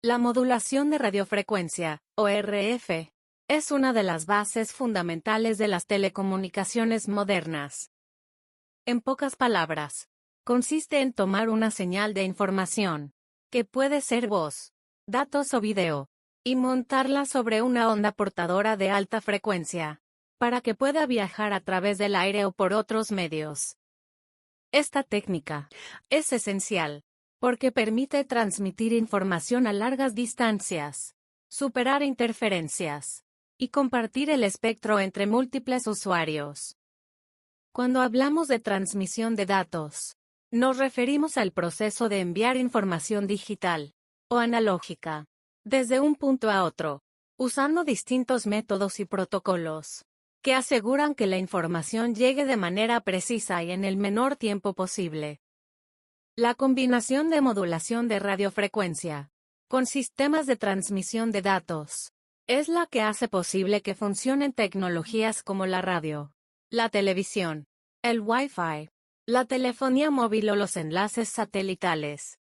La modulación de radiofrecuencia, o RF, es una de las bases fundamentales de las telecomunicaciones modernas. En pocas palabras, consiste en tomar una señal de información, que puede ser voz, datos o video, y montarla sobre una onda portadora de alta frecuencia, para que pueda viajar a través del aire o por otros medios. Esta técnica es esencial, porque permite transmitir información a largas distancias, superar interferencias, y compartir el espectro entre múltiples usuarios. Cuando hablamos de transmisión de datos, nos referimos al proceso de enviar información digital o analógica desde un punto a otro, usando distintos métodos y protocolos que aseguran que la información llegue de manera precisa y en el menor tiempo posible. La combinación de modulación de radiofrecuencia con sistemas de transmisión de datos es la que hace posible que funcionen tecnologías como la radio, la televisión, el Wi-Fi, la telefonía móvil o los enlaces satelitales.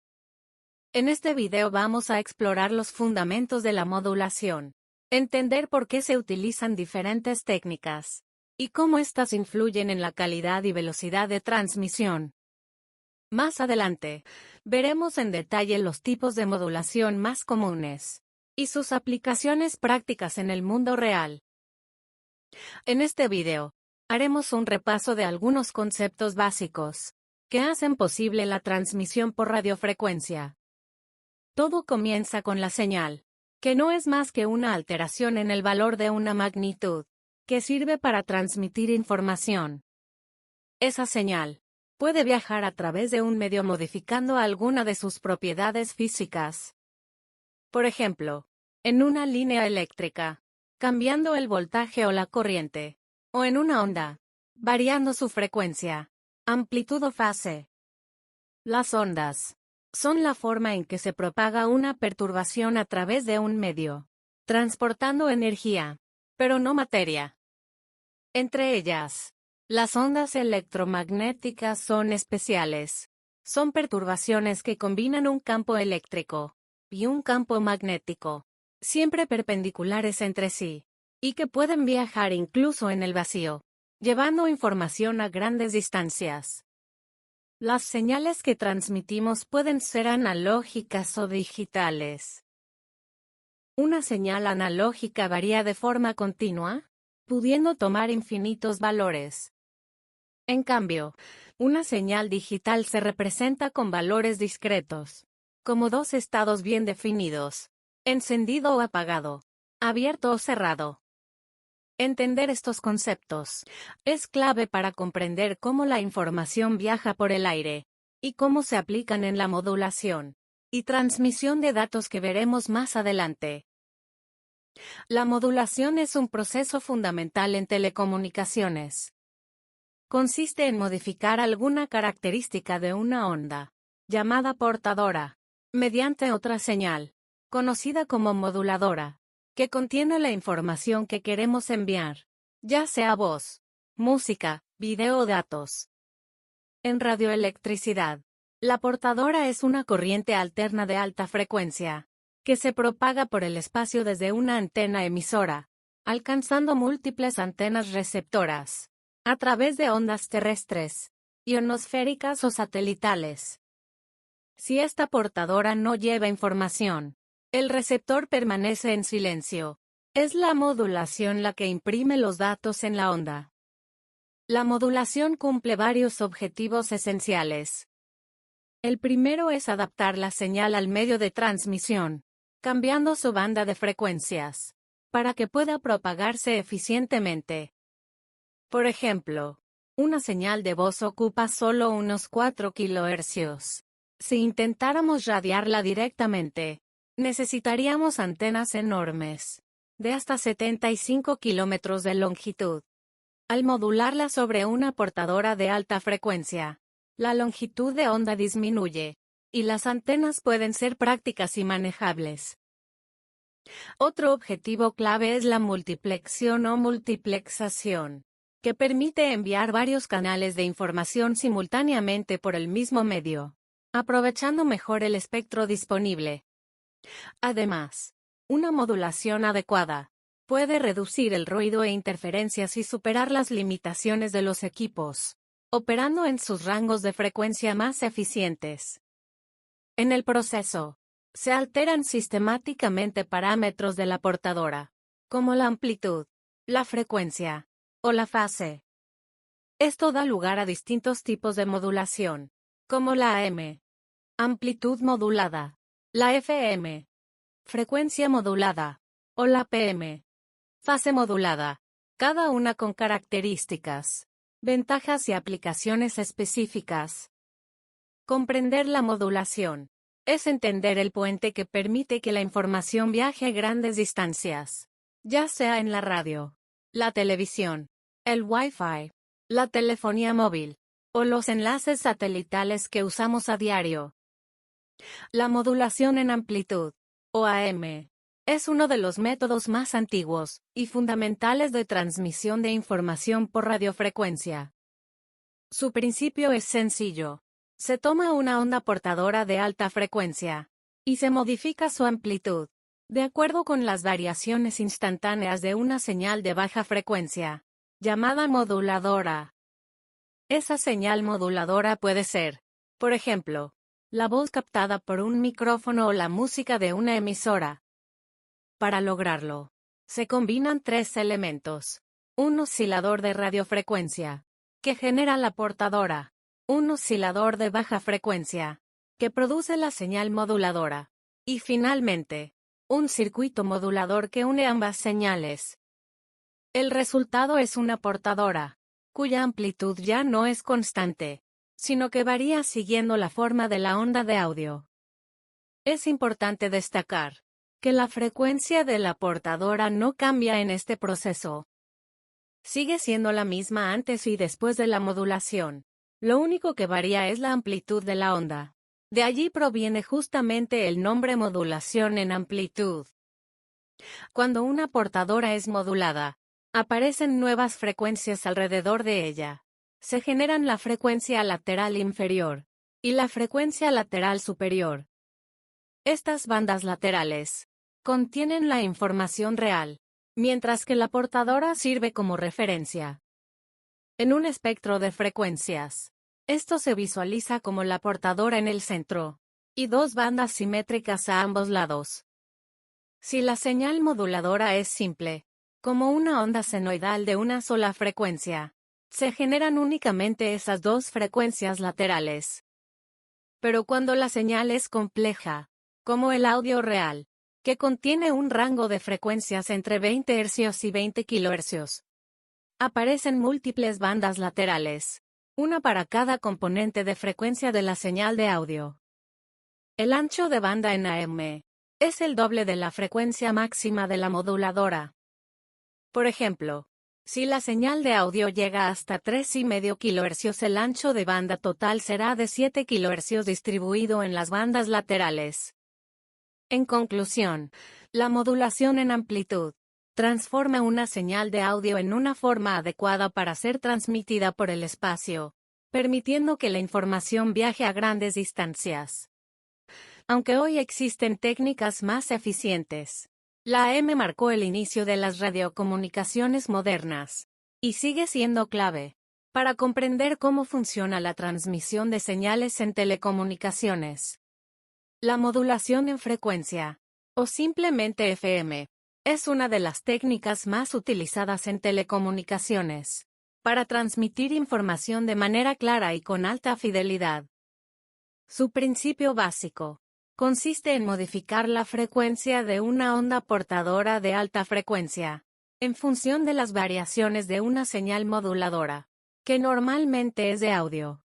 En este video vamos a explorar los fundamentos de la modulación, entender por qué se utilizan diferentes técnicas, y cómo éstas influyen en la calidad y velocidad de transmisión. Más adelante, veremos en detalle los tipos de modulación más comunes y sus aplicaciones prácticas en el mundo real. En este video, haremos un repaso de algunos conceptos básicos que hacen posible la transmisión por radiofrecuencia. Todo comienza con la señal, que no es más que una alteración en el valor de una magnitud, que sirve para transmitir información. Esa señal puede viajar a través de un medio modificando alguna de sus propiedades físicas. Por ejemplo, en una línea eléctrica, cambiando el voltaje o la corriente, o en una onda, variando su frecuencia, amplitud o fase. Las ondas son la forma en que se propaga una perturbación a través de un medio, transportando energía, pero no materia. Entre ellas, las ondas electromagnéticas son especiales. Son perturbaciones que combinan un campo eléctrico y un campo magnético, siempre perpendiculares entre sí, y que pueden viajar incluso en el vacío, llevando información a grandes distancias. Las señales que transmitimos pueden ser analógicas o digitales. Una señal analógica varía de forma continua, pudiendo tomar infinitos valores. En cambio, una señal digital se representa con valores discretos, como dos estados bien definidos, encendido o apagado, abierto o cerrado. Entender estos conceptos es clave para comprender cómo la información viaja por el aire, y cómo se aplican en la modulación y transmisión de datos que veremos más adelante. La modulación es un proceso fundamental en telecomunicaciones. Consiste en modificar alguna característica de una onda, llamada portadora, mediante otra señal, conocida como moduladora, que contiene la información que queremos enviar, ya sea voz, música, video o datos. En radioelectricidad, la portadora es una corriente alterna de alta frecuencia, que se propaga por el espacio desde una antena emisora, alcanzando múltiples antenas receptoras, a través de ondas terrestres, ionosféricas o satelitales. Si esta portadora no lleva información, el receptor permanece en silencio. Es la modulación la que imprime los datos en la onda. La modulación cumple varios objetivos esenciales. El primero es adaptar la señal al medio de transmisión, cambiando su banda de frecuencias, para que pueda propagarse eficientemente. Por ejemplo, una señal de voz ocupa solo unos 4 kHz. Si intentáramos radiarla directamente, necesitaríamos antenas enormes, de hasta 75 kilómetros de longitud. Al modularla sobre una portadora de alta frecuencia, la longitud de onda disminuye, y las antenas pueden ser prácticas y manejables. Otro objetivo clave es la multiplexión o multiplexación, que permite enviar varios canales de información simultáneamente por el mismo medio, aprovechando mejor el espectro disponible. Además, una modulación adecuada puede reducir el ruido e interferencias y superar las limitaciones de los equipos, operando en sus rangos de frecuencia más eficientes. En el proceso, se alteran sistemáticamente parámetros de la portadora, como la amplitud, la frecuencia o la fase. Esto da lugar a distintos tipos de modulación, como la AM, amplitud modulada, la FM, frecuencia modulada, o la PM, fase modulada, cada una con características, ventajas y aplicaciones específicas. Comprender la modulación es entender el puente que permite que la información viaje a grandes distancias, ya sea en la radio, la televisión, el Wi-Fi, la telefonía móvil, o los enlaces satelitales que usamos a diario. La modulación en amplitud, o AM, es uno de los métodos más antiguos y fundamentales de transmisión de información por radiofrecuencia. Su principio es sencillo. Se toma una onda portadora de alta frecuencia y se modifica su amplitud, de acuerdo con las variaciones instantáneas de una señal de baja frecuencia, llamada moduladora. Esa señal moduladora puede ser, por ejemplo, la voz captada por un micrófono o la música de una emisora. Para lograrlo, se combinan tres elementos: un oscilador de radiofrecuencia, que genera la portadora; un oscilador de baja frecuencia, que produce la señal moduladora; y finalmente, un circuito modulador que une ambas señales. El resultado es una portadora, cuya amplitud ya no es constante, sino que varía siguiendo la forma de la onda de audio. Es importante destacar que la frecuencia de la portadora no cambia en este proceso. Sigue siendo la misma antes y después de la modulación. Lo único que varía es la amplitud de la onda. De allí proviene justamente el nombre modulación en amplitud. Cuando una portadora es modulada, aparecen nuevas frecuencias alrededor de ella. Se generan la frecuencia lateral inferior y la frecuencia lateral superior. Estas bandas laterales contienen la información real, mientras que la portadora sirve como referencia. En un espectro de frecuencias, esto se visualiza como la portadora en el centro y dos bandas simétricas a ambos lados. Si la señal moduladora es simple, como una onda senoidal de una sola frecuencia, se generan únicamente esas dos frecuencias laterales. Pero cuando la señal es compleja, como el audio real, que contiene un rango de frecuencias entre 20 Hz y 20 kHz, aparecen múltiples bandas laterales, una para cada componente de frecuencia de la señal de audio. El ancho de banda en AM es el doble de la frecuencia máxima de la moduladora. Por ejemplo, si la señal de audio llega hasta 3,5 kHz, el ancho de banda total será de 7 kHz distribuido en las bandas laterales. En conclusión, la modulación en amplitud transforma una señal de audio en una forma adecuada para ser transmitida por el espacio, permitiendo que la información viaje a grandes distancias. Aunque hoy existen técnicas más eficientes, la AM marcó el inicio de las radiocomunicaciones modernas, y sigue siendo clave para comprender cómo funciona la transmisión de señales en telecomunicaciones. La modulación en frecuencia, o simplemente FM, es una de las técnicas más utilizadas en telecomunicaciones para transmitir información de manera clara y con alta fidelidad. Su principio básico consiste en modificar la frecuencia de una onda portadora de alta frecuencia en función de las variaciones de una señal moduladora, que normalmente es de audio.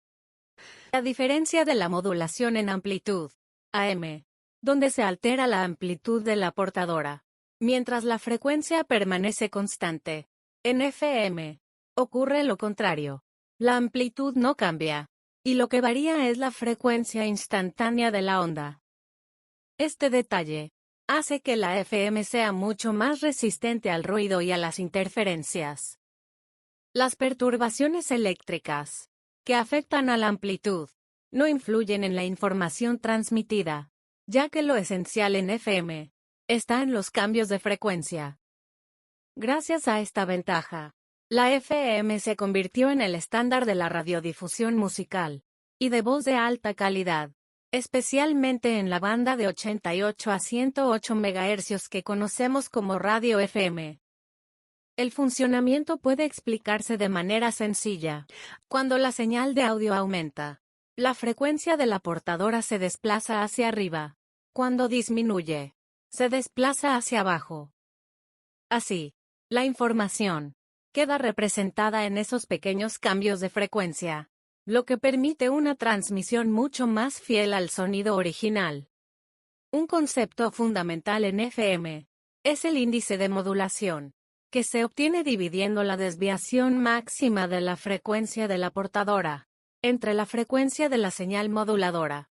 A diferencia de la modulación en amplitud, AM, donde se altera la amplitud de la portadora, mientras la frecuencia permanece constante, en FM, ocurre lo contrario. La amplitud no cambia, y lo que varía es la frecuencia instantánea de la onda. Este detalle hace que la FM sea mucho más resistente al ruido y a las interferencias. Las perturbaciones eléctricas, que afectan a la amplitud, no influyen en la información transmitida, ya que lo esencial en FM está en los cambios de frecuencia. Gracias a esta ventaja, la FM se convirtió en el estándar de la radiodifusión musical y de voz de alta calidad, especialmente en la banda de 88 a 108 MHz que conocemos como radio FM. El funcionamiento puede explicarse de manera sencilla. Cuando la señal de audio aumenta, la frecuencia de la portadora se desplaza hacia arriba. Cuando disminuye, se desplaza hacia abajo. Así, la información queda representada en esos pequeños cambios de frecuencia, lo que permite una transmisión mucho más fiel al sonido original. Un concepto fundamental en FM es el índice de modulación, que se obtiene dividiendo la desviación máxima de la frecuencia de la portadora entre la frecuencia de la señal moduladora.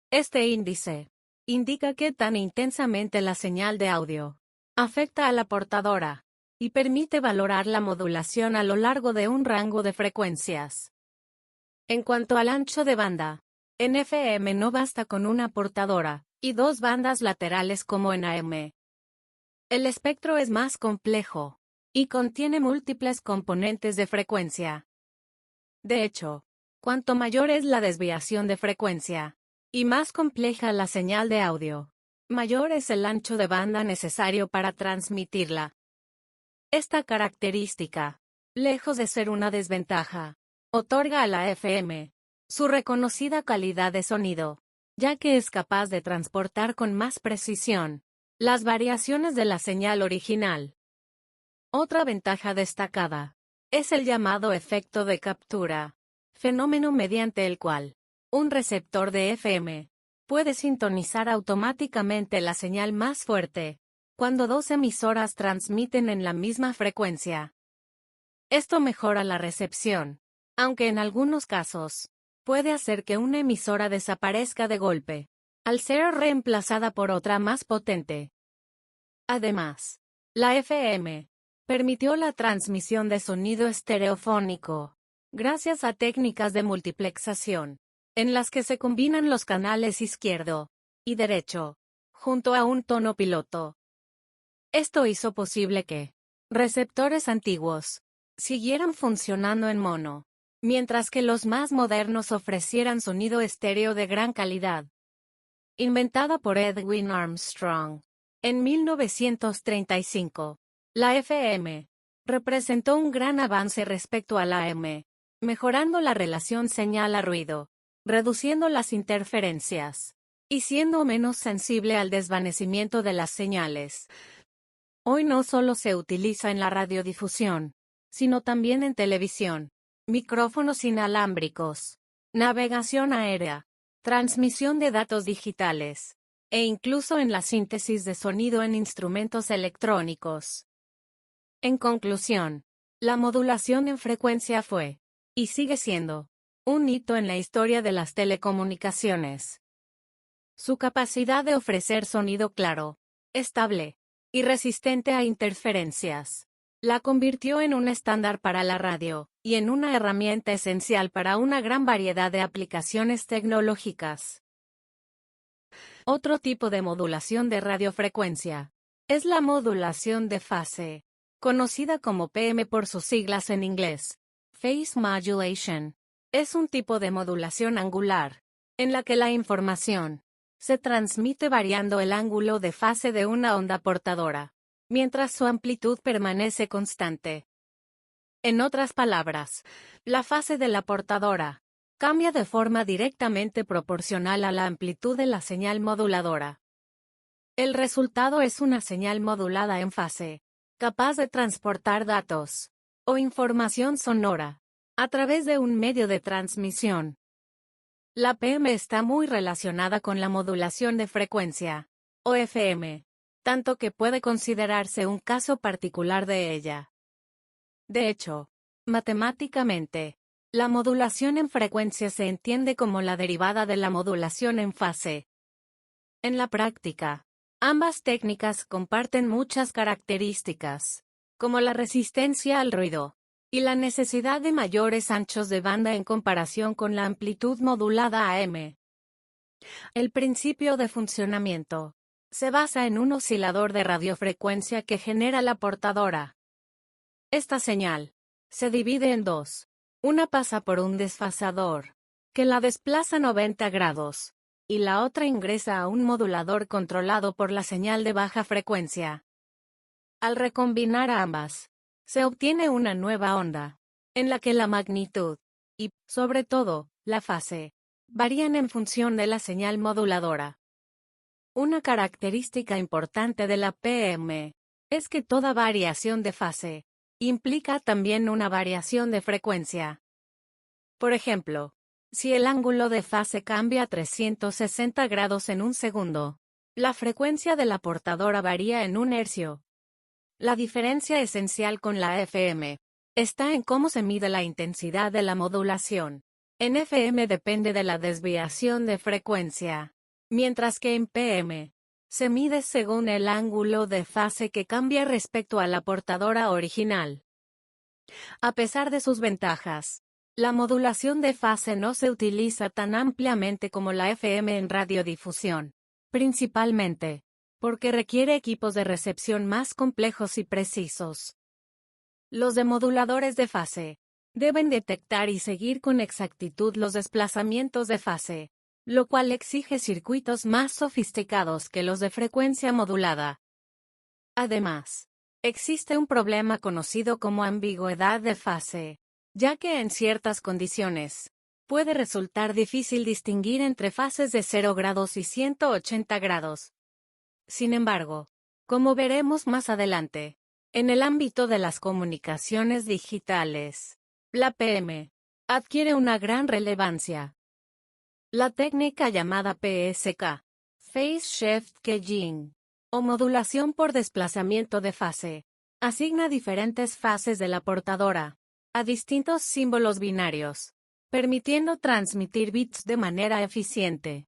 Este índice indica qué tan intensamente la señal de audio afecta a la portadora y permite valorar la modulación a lo largo de un rango de frecuencias. En cuanto al ancho de banda, en FM no basta con una portadora y dos bandas laterales como en AM. El espectro es más complejo y contiene múltiples componentes de frecuencia. De hecho, cuanto mayor es la desviación de frecuencia y más compleja la señal de audio, mayor es el ancho de banda necesario para transmitirla. Esta característica, lejos de ser una desventaja, otorga a la FM su reconocida calidad de sonido, ya que es capaz de transportar con más precisión las variaciones de la señal original. Otra ventaja destacada es el llamado efecto de captura, fenómeno mediante el cual un receptor de FM puede sintonizar automáticamente la señal más fuerte cuando dos emisoras transmiten en la misma frecuencia. Esto mejora la recepción, aunque en algunos casos puede hacer que una emisora desaparezca de golpe, al ser reemplazada por otra más potente. Además, la FM permitió la transmisión de sonido estereofónico, gracias a técnicas de multiplexación, en las que se combinan los canales izquierdo y derecho, junto a un tono piloto. Esto hizo posible que receptores antiguos siguieran funcionando en mono, mientras que los más modernos ofrecieran sonido estéreo de gran calidad. Inventada por Edwin Armstrong en 1935, la FM representó un gran avance respecto a la AM, mejorando la relación señal a ruido, reduciendo las interferencias y siendo menos sensible al desvanecimiento de las señales. Hoy no solo se utiliza en la radiodifusión, sino también en televisión, micrófonos inalámbricos, navegación aérea, transmisión de datos digitales, e incluso en la síntesis de sonido en instrumentos electrónicos. En conclusión, la modulación en frecuencia fue, y sigue siendo, un hito en la historia de las telecomunicaciones. Su capacidad de ofrecer sonido claro, estable y resistente a interferencias la convirtió en un estándar para la radio y en una herramienta esencial para una gran variedad de aplicaciones tecnológicas. Otro tipo de modulación de radiofrecuencia es la modulación de fase, conocida como PM por sus siglas en inglés. Phase Modulation es un tipo de modulación angular, en la que la información se transmite variando el ángulo de fase de una onda portadora, mientras su amplitud permanece constante. En otras palabras, la fase de la portadora cambia de forma directamente proporcional a la amplitud de la señal moduladora. El resultado es una señal modulada en fase, capaz de transportar datos o información sonora a través de un medio de transmisión. La PM está muy relacionada con la modulación de frecuencia, o FM, tanto que puede considerarse un caso particular de ella. De hecho, matemáticamente, la modulación en frecuencia se entiende como la derivada de la modulación en fase. En la práctica, ambas técnicas comparten muchas características, como la resistencia al ruido y la necesidad de mayores anchos de banda en comparación con la amplitud modulada AM. El principio de funcionamiento se basa en un oscilador de radiofrecuencia que genera la portadora. Esta señal se divide en dos. Una pasa por un desfasador, que la desplaza 90 grados, y la otra ingresa a un modulador controlado por la señal de baja frecuencia. Al recombinar a ambas, se obtiene una nueva onda, en la que la magnitud y, sobre todo, la fase, varían en función de la señal moduladora. Una característica importante de la PM es que toda variación de fase implica también una variación de frecuencia. Por ejemplo, si el ángulo de fase cambia a 360 grados en un segundo, la frecuencia de la portadora varía en un hercio. La diferencia esencial con la FM está en cómo se mide la intensidad de la modulación. En FM depende de la desviación de frecuencia, mientras que en PM se mide según el ángulo de fase que cambia respecto a la portadora original. A pesar de sus ventajas, la modulación de fase no se utiliza tan ampliamente como la FM en radiodifusión, principalmente porque requiere equipos de recepción más complejos y precisos. Los demoduladores de fase deben detectar y seguir con exactitud los desplazamientos de fase, lo cual exige circuitos más sofisticados que los de frecuencia modulada. Además, existe un problema conocido como ambigüedad de fase, ya que en ciertas condiciones puede resultar difícil distinguir entre fases de 0 grados y 180 grados. Sin embargo, como veremos más adelante, en el ámbito de las comunicaciones digitales, la PM adquiere una gran relevancia. La técnica llamada PSK, Phase Shift Keying, o modulación por desplazamiento de fase, asigna diferentes fases de la portadora a distintos símbolos binarios, permitiendo transmitir bits de manera eficiente.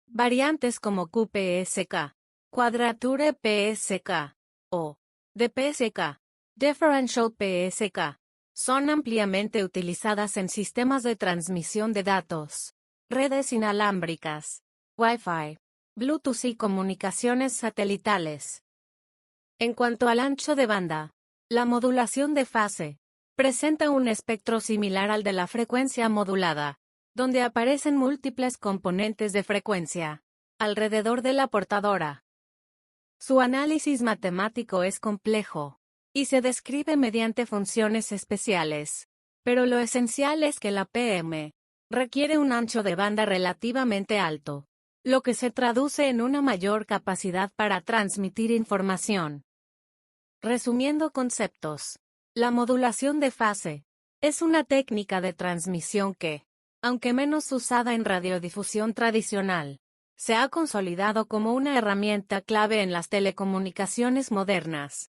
Variantes como QPSK, Quadrature PSK, o DPSK, Differential PSK, son ampliamente utilizadas en sistemas de transmisión de datos, redes inalámbricas, Wi-Fi, Bluetooth y comunicaciones satelitales. En cuanto al ancho de banda, la modulación de fase presenta un espectro similar al de la frecuencia modulada, donde aparecen múltiples componentes de frecuencia alrededor de la portadora. Su análisis matemático es complejo y se describe mediante funciones especiales, pero lo esencial es que la PM requiere un ancho de banda relativamente alto, lo que se traduce en una mayor capacidad para transmitir información. Resumiendo conceptos, la modulación de fase es una técnica de transmisión que, aunque menos usada en radiodifusión tradicional, se ha consolidado como una herramienta clave en las telecomunicaciones modernas.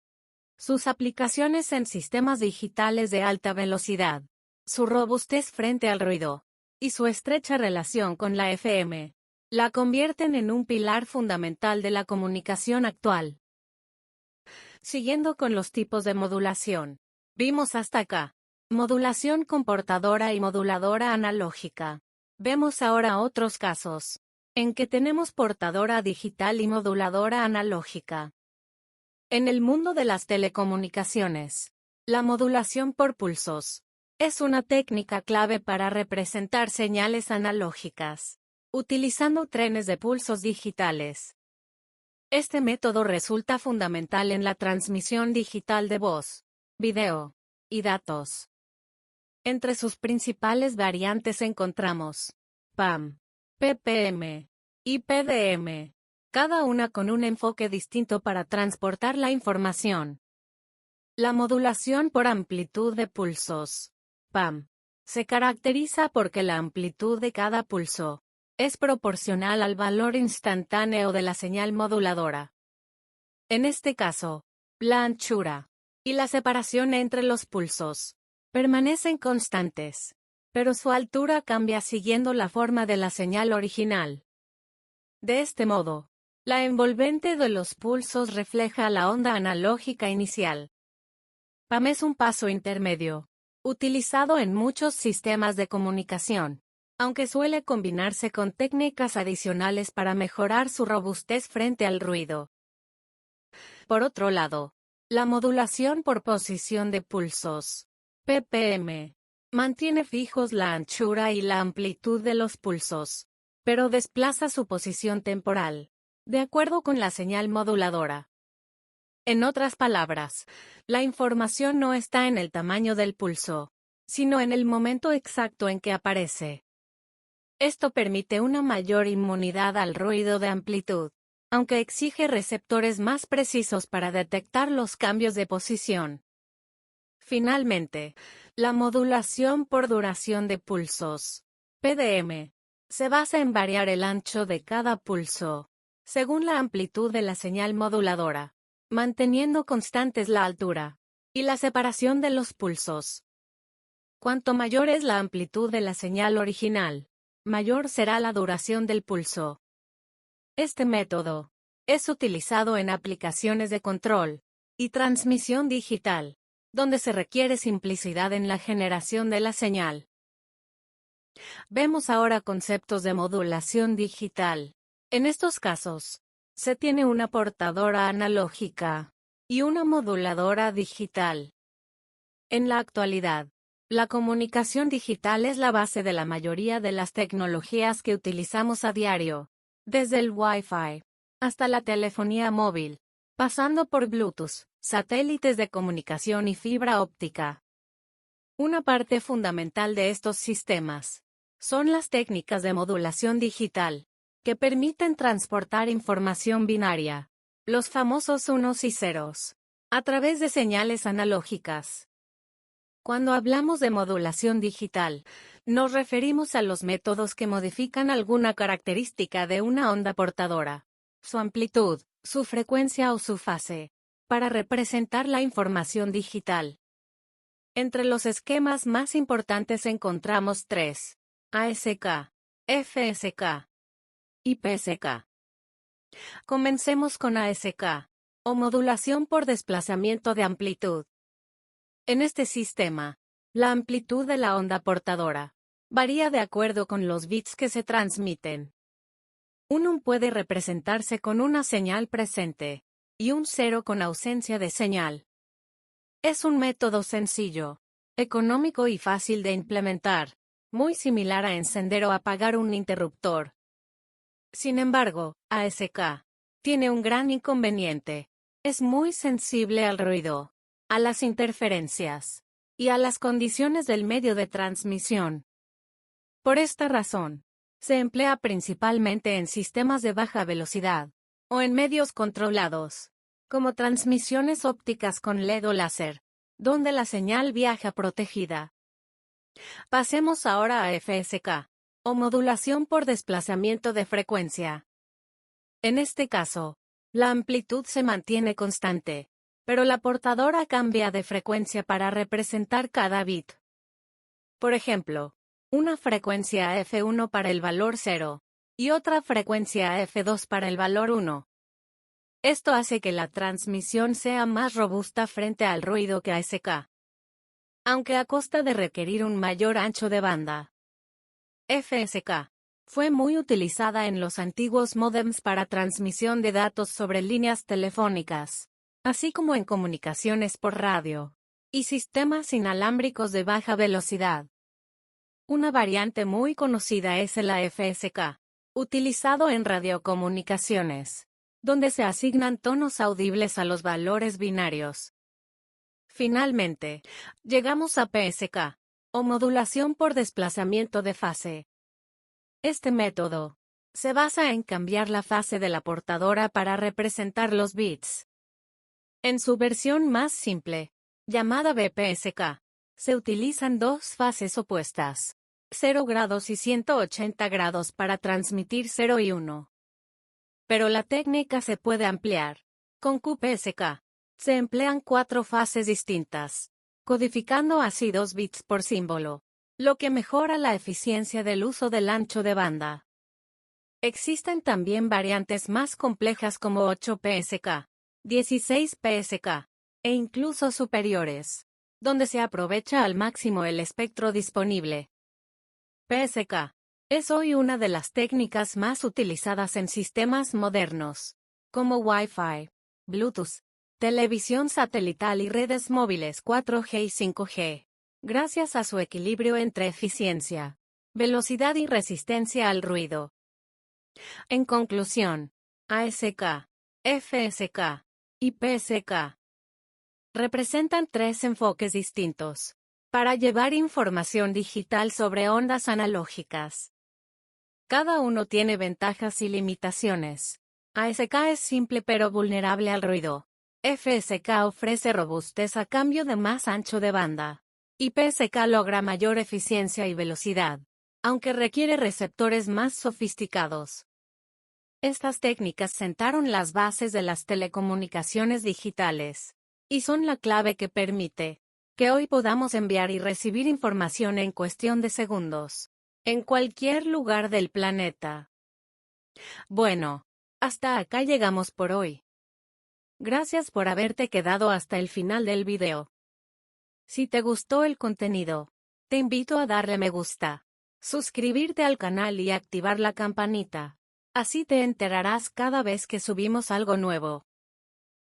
Sus aplicaciones en sistemas digitales de alta velocidad, su robustez frente al ruido, y su estrecha relación con la FM, la convierten en un pilar fundamental de la comunicación actual. Siguiendo con los tipos de modulación, vimos hasta acá modulación con portadora y moduladora analógica. Vemos ahora otros casos en que tenemos portadora digital y moduladora analógica. En el mundo de las telecomunicaciones, la modulación por pulsos es una técnica clave para representar señales analógicas, utilizando trenes de pulsos digitales. Este método resulta fundamental en la transmisión digital de voz, video y datos. Entre sus principales variantes encontramos PAM, PPM y PDM, cada una con un enfoque distinto para transportar la información. La modulación por amplitud de pulsos, PAM, se caracteriza porque la amplitud de cada pulso es proporcional al valor instantáneo de la señal moduladora. En este caso, la anchura y la separación entre los pulsos permanecen constantes, pero su altura cambia siguiendo la forma de la señal original. De este modo, la envolvente de los pulsos refleja la onda analógica inicial. PAM es un paso intermedio, utilizado en muchos sistemas de comunicación, aunque suele combinarse con técnicas adicionales para mejorar su robustez frente al ruido. Por otro lado, la modulación por posición de pulsos, PPM, mantiene fijos la anchura y la amplitud de los pulsos, pero desplaza su posición temporal, de acuerdo con la señal moduladora. En otras palabras, la información no está en el tamaño del pulso, sino en el momento exacto en que aparece. Esto permite una mayor inmunidad al ruido de amplitud, aunque exige receptores más precisos para detectar los cambios de posición. Finalmente, la modulación por duración de pulsos, PDM, se basa en variar el ancho de cada pulso, según la amplitud de la señal moduladora, manteniendo constantes la altura y la separación de los pulsos. Cuanto mayor es la amplitud de la señal original, mayor será la duración del pulso. Este método es utilizado en aplicaciones de control y transmisión digital, donde se requiere simplicidad en la generación de la señal. Vemos ahora conceptos de modulación digital. En estos casos, se tiene una portadora analógica y una moduladora digital. En la actualidad, la comunicación digital es la base de la mayoría de las tecnologías que utilizamos a diario, desde el Wi-Fi hasta la telefonía móvil, pasando por Bluetooth, satélites de comunicación y fibra óptica. Una parte fundamental de estos sistemas son las técnicas de modulación digital, que permiten transportar información binaria, los famosos unos y ceros, a través de señales analógicas. Cuando hablamos de modulación digital, nos referimos a los métodos que modifican alguna característica de una onda portadora, su amplitud, su frecuencia o su fase, para representar la información digital. Entre los esquemas más importantes encontramos tres: ASK, FSK y PSK. Comencemos con ASK, o modulación por desplazamiento de amplitud. En este sistema, la amplitud de la onda portadora varía de acuerdo con los bits que se transmiten. Un 1 puede representarse con una señal presente y un 0 con ausencia de señal. Es un método sencillo, económico y fácil de implementar, muy similar a encender o apagar un interruptor. Sin embargo, ASK tiene un gran inconveniente: es muy sensible al ruido, a las interferencias y a las condiciones del medio de transmisión. Por esta razón, se emplea principalmente en sistemas de baja velocidad o en medios controlados, como transmisiones ópticas con LED o láser, donde la señal viaja protegida. Pasemos ahora a FSK, o modulación por desplazamiento de frecuencia. En este caso, la amplitud se mantiene constante, pero la portadora cambia de frecuencia para representar cada bit. Por ejemplo, una frecuencia F1 para el valor 0 y otra frecuencia F2 para el valor 1. Esto hace que la transmisión sea más robusta frente al ruido que ASK, aunque a costa de requerir un mayor ancho de banda. FSK fue muy utilizada en los antiguos módems para transmisión de datos sobre líneas telefónicas, así como en comunicaciones por radio y sistemas inalámbricos de baja velocidad. Una variante muy conocida es el AFSK, utilizado en radiocomunicaciones, donde se asignan tonos audibles a los valores binarios. Finalmente, llegamos a PSK, o modulación por desplazamiento de fase. Este método se basa en cambiar la fase de la portadora para representar los bits. En su versión más simple, llamada BPSK, se utilizan dos fases opuestas, 0 grados y 180 grados, para transmitir 0 y 1. Pero la técnica se puede ampliar. Con QPSK, se emplean 4 fases distintas, codificando así 2 bits por símbolo, lo que mejora la eficiencia del uso del ancho de banda. Existen también variantes más complejas como 8 PSK, 16 PSK, e incluso superiores, donde se aprovecha al máximo el espectro disponible. PSK Es hoy una de las técnicas más utilizadas en sistemas modernos, como Wi-Fi, Bluetooth, televisión satelital y redes móviles 4G y 5G, gracias a su equilibrio entre eficiencia, velocidad y resistencia al ruido. En conclusión, ASK, FSK y PSK representan tres enfoques distintos para llevar información digital sobre ondas analógicas. Cada uno tiene ventajas y limitaciones. ASK es simple pero vulnerable al ruido. FSK ofrece robustez a cambio de más ancho de banda. Y PSK logra mayor eficiencia y velocidad, aunque requiere receptores más sofisticados. Estas técnicas sentaron las bases de las telecomunicaciones digitales, y son la clave que permite que hoy podamos enviar y recibir información en cuestión de segundos, en cualquier lugar del planeta. Bueno, hasta acá llegamos por hoy. Gracias por haberte quedado hasta el final del video. Si te gustó el contenido, te invito a darle me gusta, suscribirte al canal y activar la campanita. Así te enterarás cada vez que subimos algo nuevo.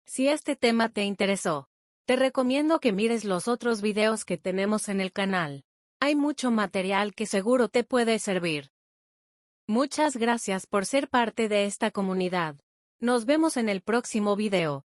Si este tema te interesó, te recomiendo que mires los otros videos que tenemos en el canal. Hay mucho material que seguro te puede servir. Muchas gracias por ser parte de esta comunidad. Nos vemos en el próximo video.